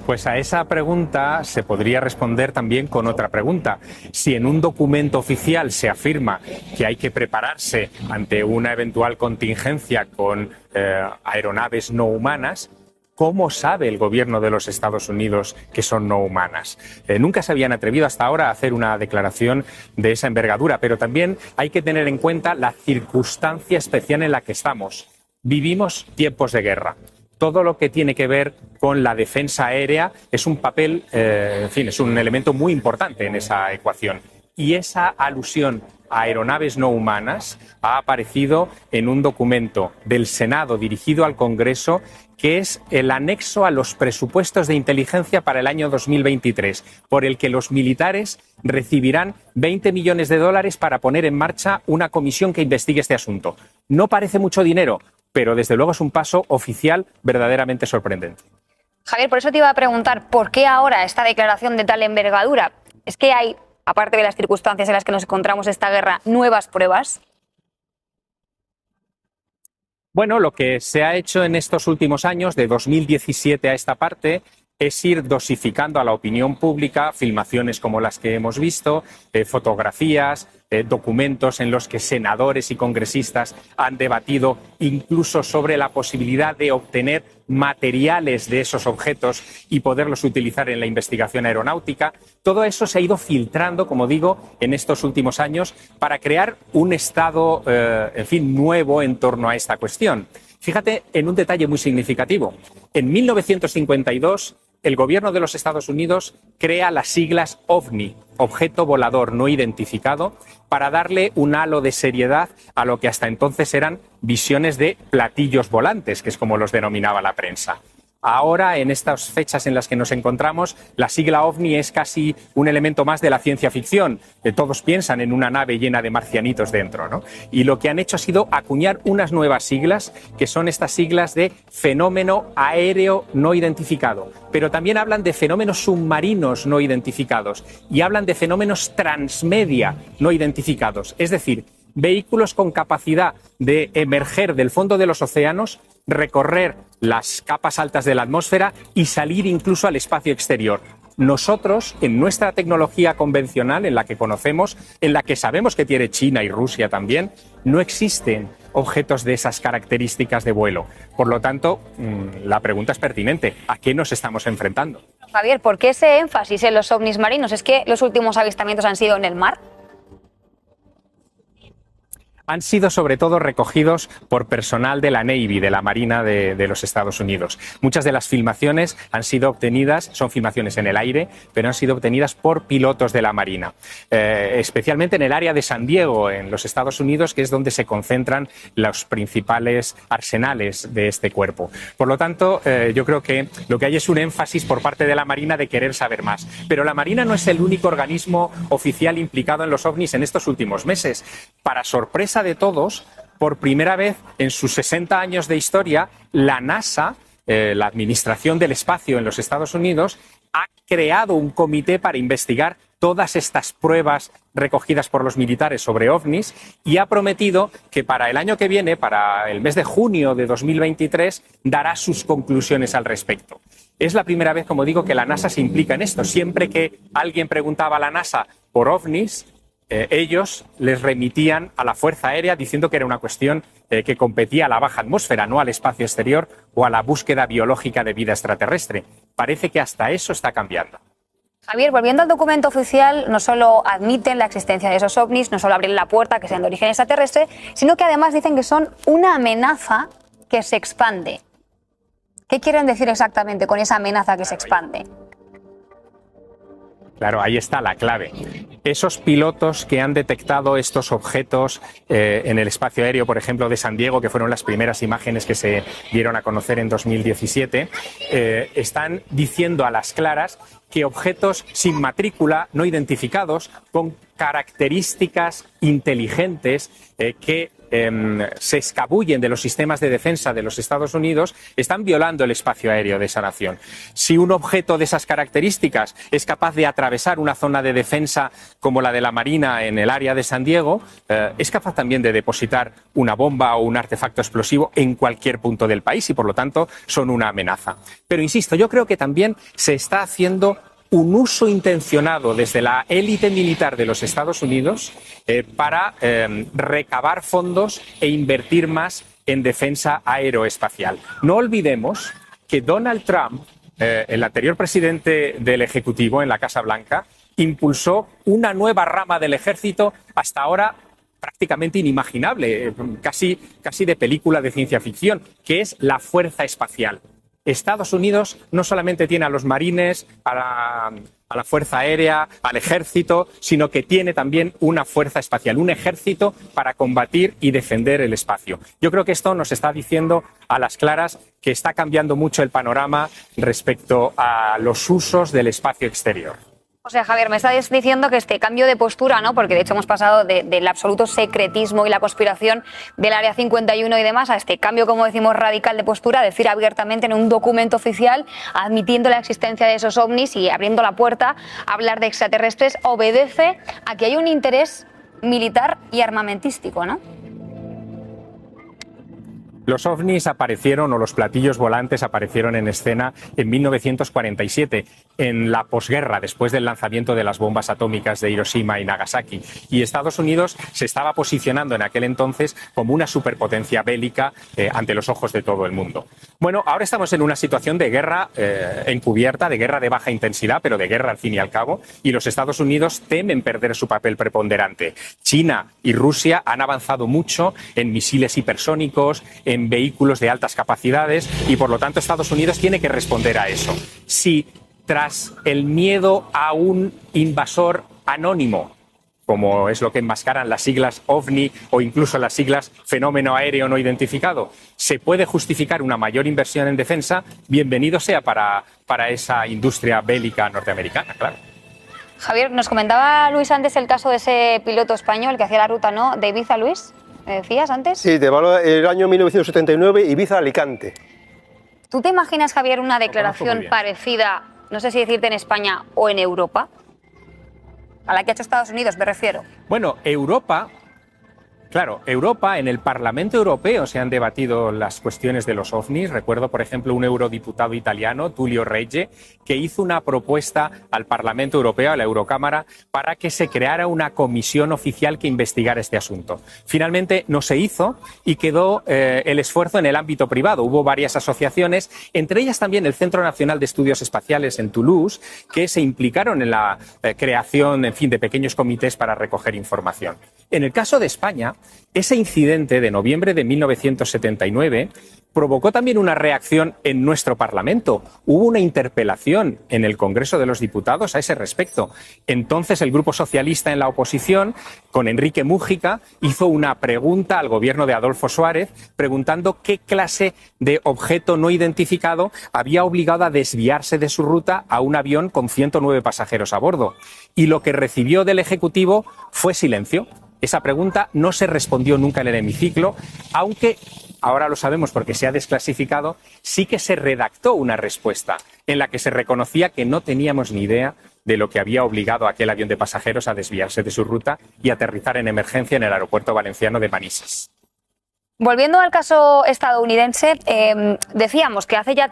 Pues a esa pregunta se podría responder también con otra pregunta. Si en un documento oficial se afirma que hay que prepararse ante una eventual contingencia con aeronaves no humanas, ¿cómo sabe el gobierno de los Estados Unidos que son no humanas? Nunca se habían atrevido hasta ahora a hacer una declaración de esa envergadura, pero también hay que tener en cuenta la circunstancia especial en la que estamos. Vivimos tiempos de guerra. Todo lo que tiene que ver con la defensa aérea es un papel, es un elemento muy importante en esa ecuación. Y esa alusión a aeronaves no humanas ha aparecido en un documento del Senado dirigido al Congreso, que es el anexo a los presupuestos de inteligencia para el año 2023, por el que los militares recibirán 20 millones de dólares para poner en marcha una comisión que investigue este asunto. No parece mucho dinero, pero desde luego es un paso oficial verdaderamente sorprendente. Javier, por eso te iba a preguntar, ¿por qué ahora esta declaración de tal envergadura? ¿Es que hay, aparte de las circunstancias en las que nos encontramos esta guerra, nuevas pruebas? Bueno, lo que se ha hecho en estos últimos años, de 2017 a esta parte, es ir dosificando a la opinión pública filmaciones como las que hemos visto, fotografías, documentos en los que senadores y congresistas han debatido incluso sobre la posibilidad de obtener materiales de esos objetos y poderlos utilizar en la investigación aeronáutica. Todo eso se ha ido filtrando, como digo, en estos últimos años para crear un estado, nuevo en torno a esta cuestión. Fíjate en un detalle muy significativo. En 1952, el gobierno de los Estados Unidos crea las siglas OVNI, Objeto Volador No Identificado, para darle un halo de seriedad a lo que hasta entonces eran visiones de platillos volantes, que es como los denominaba la prensa. Ahora, en estas fechas en las que nos encontramos, la sigla OVNI es casi un elemento más de la ciencia ficción. Todos piensan en una nave llena de marcianitos dentro, ¿no? Y lo que han hecho ha sido acuñar unas nuevas siglas, que son estas siglas de fenómeno aéreo no identificado. Pero también hablan de fenómenos submarinos no identificados y hablan de fenómenos transmedia no identificados. Es decir, vehículos con capacidad de emerger del fondo de los océanos, recorrer las capas altas de la atmósfera y salir incluso al espacio exterior. Nosotros, en nuestra tecnología convencional, en la que conocemos, en la que sabemos que tiene China y Rusia también, no existen objetos de esas características de vuelo. Por lo tanto, la pregunta es pertinente. ¿A qué nos estamos enfrentando? Javier, ¿por qué ese énfasis en los ovnis marinos? ¿Es que los últimos avistamientos han sido en el mar? Han sido sobre todo recogidos por personal de la Navy, de la Marina de los Estados Unidos. Muchas de las filmaciones han sido obtenidas, son filmaciones en el aire, pero han sido obtenidas por pilotos de la Marina. Especialmente en el área de San Diego, en los Estados Unidos, que es donde se concentran los principales arsenales de este cuerpo. Por lo tanto, yo creo que lo que hay es un énfasis por parte de la Marina de querer saber más. Pero la Marina no es el único organismo oficial implicado en los ovnis en estos últimos meses. Para sorpresa de todos, por primera vez en sus 60 años de historia, la NASA, la Administración del Espacio en los Estados Unidos, ha creado un comité para investigar todas estas pruebas recogidas por los militares sobre ovnis y ha prometido que para el año que viene, para el mes de junio de 2023, dará sus conclusiones al respecto. Es la primera vez, como digo, que la NASA se implica en esto. Siempre que alguien preguntaba a la NASA por ovnis, ellos les remitían a la Fuerza Aérea diciendo que era una cuestión que competía a la baja atmósfera, no al espacio exterior o a la búsqueda biológica de vida extraterrestre. Parece que hasta eso está cambiando. Javier, volviendo al documento oficial, no solo admiten la existencia de esos ovnis, no solo abren la puerta que sean de origen extraterrestre, sino que además dicen que son una amenaza que se expande. ¿Qué quieren decir exactamente con esa amenaza que se expande? Claro, ahí está la clave. Esos pilotos que han detectado estos objetos en el espacio aéreo, por ejemplo, de San Diego, que fueron las primeras imágenes que se dieron a conocer en 2017, están diciendo a las claras que objetos sin matrícula, no identificados, con características inteligentes que se escabullen de los sistemas de defensa de los Estados Unidos están violando el espacio aéreo de esa nación. Si un objeto de esas características es capaz de atravesar una zona de defensa como la de la Marina en el área de San Diego, es capaz también de depositar una bomba o un artefacto explosivo en cualquier punto del país y, por lo tanto, son una amenaza. Pero, insisto, yo creo que también se está haciendo un uso intencionado desde la élite militar de los Estados Unidos para recabar fondos e invertir más en defensa aeroespacial. No olvidemos que Donald Trump, el anterior presidente del Ejecutivo en la Casa Blanca, impulsó una nueva rama del ejército hasta ahora prácticamente inimaginable, casi de película de ciencia ficción, que es la Fuerza Espacial. Estados Unidos no solamente tiene a los marines, a la Fuerza Aérea, al Ejército, sino que tiene también una fuerza espacial, un ejército para combatir y defender el espacio. Yo creo que esto nos está diciendo a las claras que está cambiando mucho el panorama respecto a los usos del espacio exterior. O sea, Javier, me estás diciendo que este cambio de postura, ¿no? Porque de hecho hemos pasado del absoluto secretismo y la conspiración del Área 51 y demás a este cambio, como decimos, radical de postura, decir abiertamente en un documento oficial, admitiendo la existencia de esos ovnis y abriendo la puerta a hablar de extraterrestres, obedece a que hay un interés militar y armamentístico, ¿no? Los ovnis aparecieron, o los platillos volantes aparecieron en escena en 1947, en la posguerra, después del lanzamiento de las bombas atómicas de Hiroshima y Nagasaki. Y Estados Unidos se estaba posicionando en aquel entonces como una superpotencia bélica ante los ojos de todo el mundo. Bueno, ahora estamos en una situación de guerra encubierta, de guerra de baja intensidad, pero de guerra al fin y al cabo, y los Estados Unidos temen perder su papel preponderante. China y Rusia han avanzado mucho en misiles hipersónicos, en vehículos de altas capacidades, y por lo tanto Estados Unidos tiene que responder a eso. Si tras el miedo a un invasor anónimo, como es lo que enmascaran las siglas OVNI o incluso las siglas fenómeno aéreo no identificado, se puede justificar una mayor inversión en defensa, bienvenido sea para esa industria bélica norteamericana, claro. Javier, nos comentaba Luis antes el caso de ese piloto español que hacía la ruta, ¿no?, de Ibiza, Luis. ¿Me decías antes? Sí, el año 1979, Ibiza-Alicante. ¿Tú te imaginas, Javier, una declaración parecida, no sé si decirte en España o en Europa? A la que ha hecho Estados Unidos, me refiero. Bueno, Europa, en el Parlamento Europeo se han debatido las cuestiones de los ovnis. Recuerdo, por ejemplo, un eurodiputado italiano, Tullio Regge, que hizo una propuesta al Parlamento Europeo, a la Eurocámara, para que se creara una comisión oficial que investigara este asunto. Finalmente no se hizo y quedó el esfuerzo en el ámbito privado. Hubo varias asociaciones, entre ellas también el Centro Nacional de Estudios Espaciales en Toulouse, que se implicaron en la creación, de pequeños comités para recoger información. En el caso de España, ese incidente de noviembre de 1979 provocó también una reacción en nuestro Parlamento. Hubo una interpelación en el Congreso de los Diputados a ese respecto. Entonces el Grupo Socialista en la oposición, con Enrique Múgica, hizo una pregunta al gobierno de Adolfo Suárez preguntando qué clase de objeto no identificado había obligado a desviarse de su ruta a un avión con 109 pasajeros a bordo. Y lo que recibió del Ejecutivo fue silencio. Esa pregunta no se respondió nunca en el hemiciclo, aunque ahora lo sabemos porque se ha desclasificado, sí que se redactó una respuesta en la que se reconocía que no teníamos ni idea de lo que había obligado a aquel avión de pasajeros a desviarse de su ruta y aterrizar en emergencia en el aeropuerto valenciano de Manises. Volviendo al caso estadounidense, decíamos que hace ya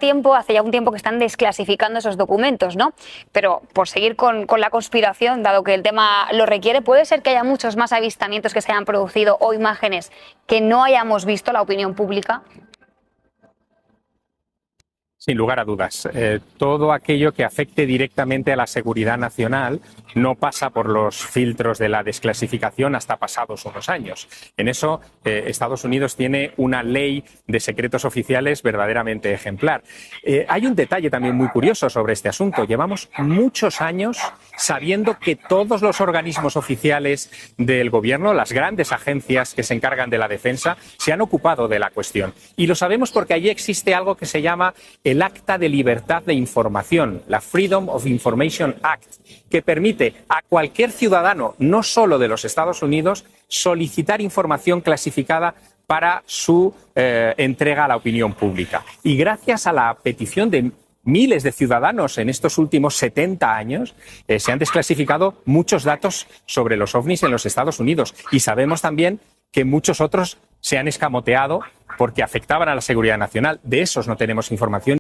un tiempo que están desclasificando esos documentos, ¿no? Pero por seguir con la conspiración, dado que el tema lo requiere, ¿puede ser que haya muchos más avistamientos que se hayan producido o imágenes que no hayamos visto la opinión pública? Sin lugar a dudas. Todo aquello que afecte directamente a la seguridad nacional no pasa por los filtros de la desclasificación hasta pasados unos años. En eso, Estados Unidos tiene una ley de secretos oficiales verdaderamente ejemplar. Hay un detalle también muy curioso sobre este asunto. Llevamos muchos años sabiendo que todos los organismos oficiales del gobierno, las grandes agencias que se encargan de la defensa, se han ocupado de la cuestión. Y lo sabemos porque allí existe algo que se llama el el Acta de Libertad de Información, la Freedom of Information Act, que permite a cualquier ciudadano, no solo de los Estados Unidos, solicitar información clasificada para su entrega a la opinión pública. Y gracias a la petición de miles de ciudadanos en estos últimos 70 años, se han desclasificado muchos datos sobre los ovnis en los Estados Unidos. Y sabemos también que muchos otros se han escamoteado porque afectaban a la seguridad nacional. De esos no tenemos información.